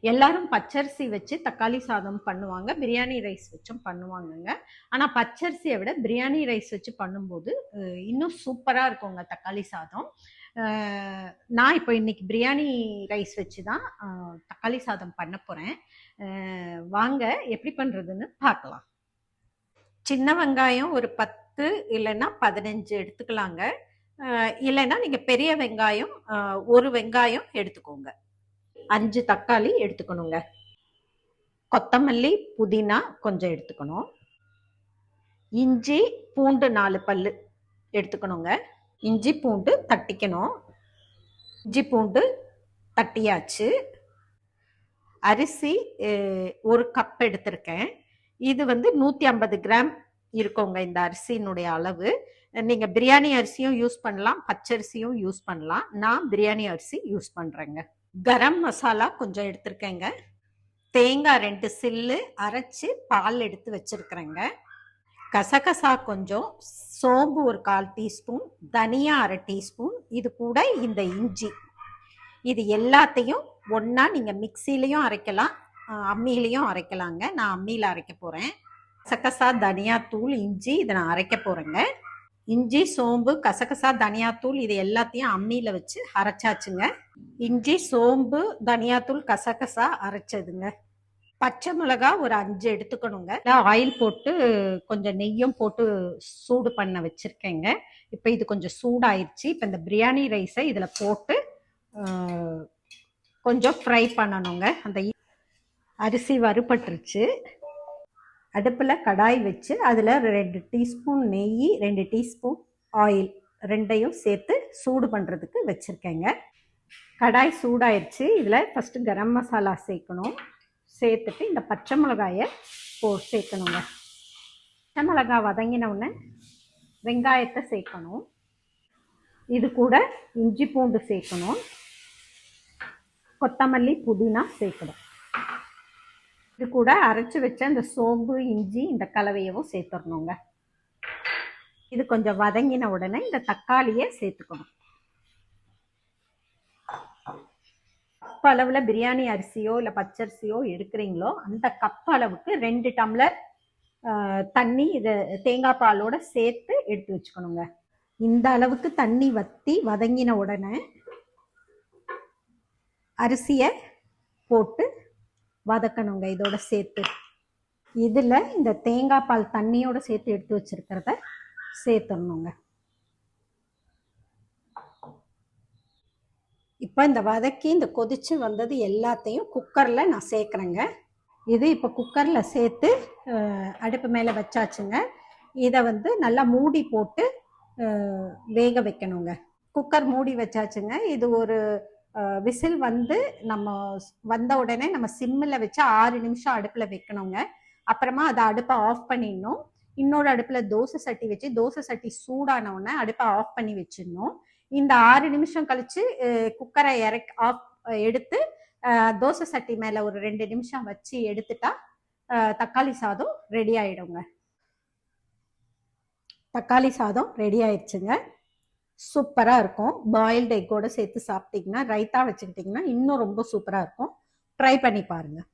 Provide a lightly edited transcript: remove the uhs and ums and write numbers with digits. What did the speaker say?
எல்லாரும் பச்சரிசி வச்சு தக்காளி சாதம் பண்ணுவாங்க, பிரியாணி ரைஸ் வச்சும் பண்ணுவாங்கங்க. ஆனா பச்சரிசியை விட பிரியாணி ரைஸ் வச்சு பண்ணும்போது இன்னும் சூப்பரா இருக்குங்க தக்காளி சாதம். நான் இப்போ இன்னைக்கு பிரியாணி ரைஸ் வச்சு தான் தக்காளி சாதம் பண்ண போறேன். வாங்க எப்படி பண்றதுன்னு பார்க்கலாம். சின்ன வெங்காயம் ஒரு 10 இல்லைன்னா 15 எடுத்துக்கலாங்க. இல்லைன்னா நீங்க பெரிய வெங்காயம் ஒரு வெங்காயம் எடுத்துக்கோங்க. 5 தக்காளி எடுத்துக்கணுங்க. கொத்தமல்லி புதினா கொஞ்சம் எடுத்துக்கணும். இஞ்சி பூண்டு 4 பல்லு எடுத்துக்கணுங்க. இஞ்சி பூண்டு தட்டிக்கணும். இஞ்சி பூண்டு தட்டியாச்சு. அரிசி 1 கப் எடுத்திருக்கேன். இது வந்து 150 கிராம் இருக்குங்க இந்த அரிசியினுடைய அளவு. நீங்க பிரியாணி அரிசியும் யூஸ் பண்ணலாம், பச்சரிசியும் யூஸ் பண்ணலாம். நான் பிரியாணி அரிசி யூஸ் பண்றேங்க. கரம் மசாலா கொஞ்சம் எடுத்திருக்கேங்க. தேங்காய் 2 சில்லு அரைச்சு பால் எடுத்து வச்சிருக்கிறேங்க. கசகசா கொஞ்சம், சோம்பு ஒரு 1/4 டீஸ்பூன், தனியா 1/2 டீஸ்பூன், இது கூட இந்த இஞ்சி, இது எல்லாத்தையும் ஒன்னா நீங்க மிக்சிலையும் அரைக்கலாம், அம்மியிலையும் அரைக்கலாங்க. நான் அம்மியில அரைக்க போறேன். கசகசா, தனியா தூள், இஞ்சி இதை நான் அரைக்க போறேங்க. இஞ்சி, சோம்பு, கசகசா, தனியாத்தூள் இது எல்லாத்தையும் அம்மியில வச்சு அரைச்சாச்சுங்க. இஞ்சி, சோம்பு, தனியாத்தூள், கசகசா அரைச்சதுங்க. பச்சை மிளகா ஒரு 5 எடுத்துக்கணுங்க. ஆயில் போட்டு கொஞ்சம் நெய்யும் போட்டு சூடு பண்ண வச்சிருக்கேங்க. இப்போ இது கொஞ்சம் சூடாயிருச்சு. இப்போ இந்த பிரியாணி ரைஸை இதுல போட்டு கொஞ்சம் ஃப்ரை பண்ணணுங்க. அந்த அரிசி வறுபட்டுருச்சு. அடுப்புல கடாய் வச்சு அதுல 2 டீஸ்பூன் நெய், 2 டீஸ்பூன் ஆயில் ரெண்டையும் சேர்த்து சூடு பண்றதுக்கு வச்சிருக்கேங்க. கடாய் சூடாயிருச்சு. இதுல ஃபர்ஸ்ட் கரம் மசாலா சேர்க்கணும். சேர்த்துட்டு இந்த பச்சை மிளகாயை சேர்க்கணுங்க. பச்சை மிளகாய் வதங்கின உடனே வெங்காயத்தை சேர்க்கணும். இது கூட இஞ்சி பூண்டு சேர்க்கணும். கொத்தமல்லி புதினா சேர்க்கணும். இது கூட அரைச்சு வச்ச இந்த சோம்பு, இஞ்சி இந்த கலவையவும் சேர்த்துடணுங்க. இது கொஞ்சம் வதங்கின உடனே இந்த தக்காளியை சேர்த்துக்கணும். கப் அளவுல பிரியாணி அரிசியோ இல்லை பச்சரிசியோ எடுக்கிறீங்களோ அந்த கப் அளவுக்கு 2 டம்ளர் தண்ணி இதை தேங்காய் பாலோட சேர்த்து எடுத்து வச்சுக்கணுங்க. இந்த அளவுக்கு தண்ணி வத்தி வதங்கின உடனே அரிசியை போட்டு வதக்கணுங்க. இதோட சேர்த்து இதுல இந்த தேங்காய் பால் தண்ணியோட சேர்த்து எடுத்து வச்சிருக்கிறத சேர்த்துடணுங்க. இப்போ இந்த வதக்கி இந்த கொதிச்சு வந்தது எல்லாத்தையும் குக்கர்ல நான் சேர்க்குறேங்க. இது இப்போ குக்கர்ல சேர்த்து அடுப்பு மேலே வச்சாச்சுங்க. இதை வந்து நல்லா மூடி போட்டு வேக வைக்கணுங்க. குக்கர் மூடி வச்சாச்சுங்க. இது ஒரு விசில் வந்து நம்ம வந்த உடனே நம்ம சிம்மில் வச்சு 6 நிமிஷம் அடுப்பில் வைக்கணுங்க. அப்புறமா அதை அடுப்பை ஆஃப் பண்ணிடணும். இன்னொரு அடுப்பில் தோசை சட்டி வச்சு தோசை சட்டி சூடான உடனே அடுப்பை ஆஃப் பண்ணி வச்சிடணும். இந்த 6 நிமிஷம் கழிச்சு குக்கரை எடுத்து தோசை சட்டி மேலே ஒரு 2 நிமிஷம் வச்சு எடுத்துட்டா தக்காளி சாதம் ரெடி ஆயிடுங்க. தக்காளி சாதம் ரெடி ஆயிடுச்சுங்க. சூப்பராக இருக்கும். பாயில்டு எக்கோட சேர்த்து சாப்பிட்டீங்கன்னா, ரைத்தா வச்சுக்கிட்டிங்கன்னா இன்னும் ரொம்ப சூப்பராக இருக்கும். ட்ரை பண்ணி பாருங்கள்.